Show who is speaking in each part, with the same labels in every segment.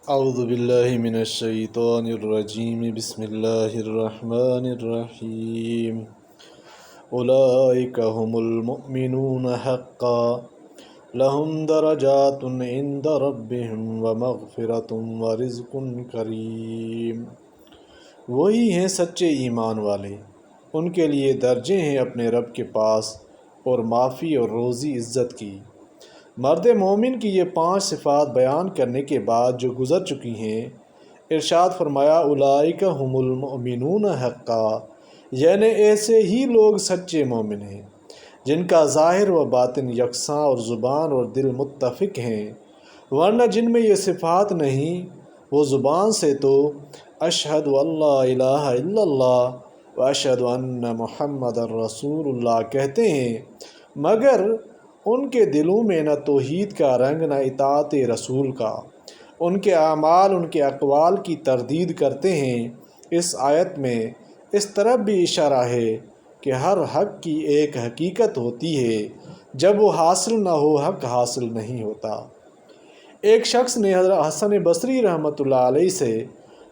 Speaker 1: اعوذ باللہ من الشیطان الرجیم بسم اللہ الرحمن الرحیم اولئک هم المؤمنون حقا لهم درجات عند ربهم ومغفرۃ ورزق کریم۔ وہی ہیں سچے ایمان والے، ان کے لیے درجے ہیں اپنے رب کے پاس اور معافی اور روزی عزت کی۔ مرد مومن کی یہ 5 صفات بیان کرنے کے بعد جو گزر چکی ہیں، ارشاد فرمایا اولئک هم المؤمنون حقا، یعنی ایسے ہی لوگ سچے مومن ہیں جن کا ظاہر و باطن یکساں اور زبان اور دل متفق ہیں، ورنہ جن میں یہ صفات نہیں وہ زبان سے تو اشہد اللہ الہ الا اللہ و اشہد ان محمد رسول اللہ کہتے ہیں، مگر ان کے دلوں میں نہ توحید کا رنگ نہ اطاعت رسول کا، ان کے اعمال ان کے اقوال کی تردید کرتے ہیں۔ اس آیت میں اس طرف بھی اشارہ ہے کہ ہر حق کی ایک حقیقت ہوتی ہے، جب وہ حاصل نہ ہو حق حاصل نہیں ہوتا۔ ایک شخص نے حضرت حسن بصری رحمۃ اللہ علیہ سے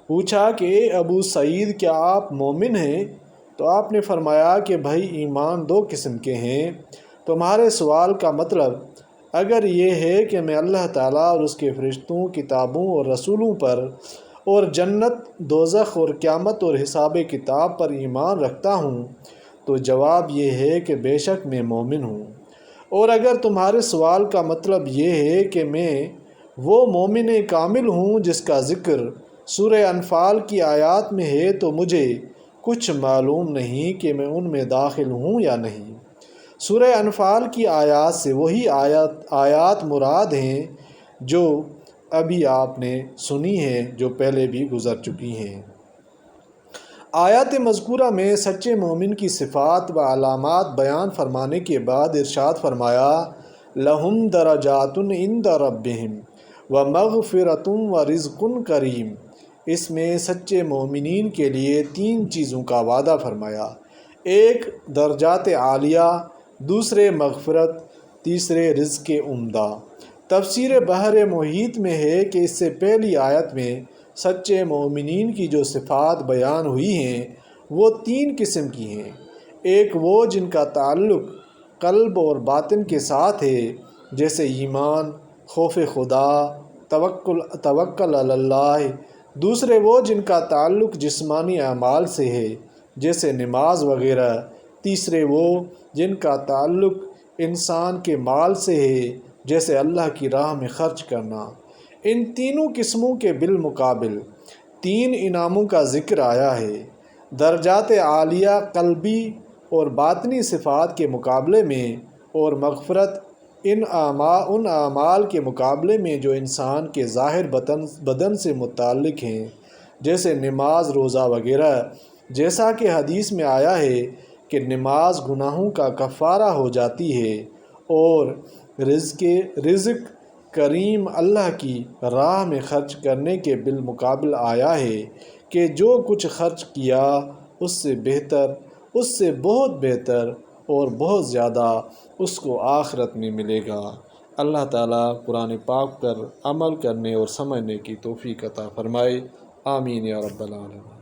Speaker 1: پوچھا کہ اے ابو سعید، کیا آپ مومن ہیں؟ تو آپ نے فرمایا کہ بھائی ایمان 2 قسم کے ہیں۔ تمہارے سوال کا مطلب اگر یہ ہے کہ میں اللہ تعالیٰ اور اس کے فرشتوں، کتابوں اور رسولوں پر اور جنت، دوزخ اور قیامت اور حساب کتاب پر ایمان رکھتا ہوں، تو جواب یہ ہے کہ بے شک میں مومن ہوں۔ اور اگر تمہارے سوال کا مطلب یہ ہے کہ میں وہ مومن کامل ہوں جس کا ذکر سورہ انفال کی آیات میں ہے، تو مجھے کچھ معلوم نہیں کہ میں ان میں داخل ہوں یا نہیں۔ سورہ انفال کی آیات سے وہی آیات مراد ہیں جو ابھی آپ نے سنی ہیں، جو پہلے بھی گزر چکی ہیں۔ آیات مذکورہ میں سچے مومن کی صفات و علامات بیان فرمانے کے بعد ارشاد فرمایا لہم درجات عند ربہم ومغفرۃ ورزق کریم۔ اس میں سچے مومنین کے لیے 3 چیزوں کا وعدہ فرمایا، ایک درجات عالیہ، دوسرے مغفرت، تیسرے رزق عمدہ۔ تفسیر بحر محیط میں ہے کہ اس سے پہلی آیت میں سچے مومنین کی جو صفات بیان ہوئی ہیں وہ 3 قسم کی ہیں۔ ایک وہ جن کا تعلق قلب اور باطن کے ساتھ ہے، جیسے ایمان، خوف خدا، توکل علی اللہ۔ دوسرے وہ جن کا تعلق جسمانی اعمال سے ہے، جیسے نماز وغیرہ۔ تیسرے وہ جن کا تعلق انسان کے مال سے ہے، جیسے اللہ کی راہ میں خرچ کرنا۔ ان تینوں قسموں کے بالمقابل 3 انعاموں کا ذکر آیا ہے۔ درجات عالیہ قلبی اور باطنی صفات کے مقابلے میں، اور مغفرت ان اعمال کے مقابلے میں جو انسان کے ظاہر بدن سے متعلق ہیں، جیسے نماز، روزہ وغیرہ۔ جیسا کہ حدیث میں آیا ہے کہ نماز گناہوں کا کفارہ ہو جاتی ہے، اور رزق کریم اللہ کی راہ میں خرچ کرنے کے بالمقابل آیا ہے کہ جو کچھ خرچ کیا اس سے بہتر، اس سے بہت بہتر اور بہت زیادہ اس کو آخرت میں ملے گا۔ اللہ تعالیٰ قرآن پاک پر عمل کرنے اور سمجھنے کی توفیق عطا فرمائے، آمین یا رب العالمین۔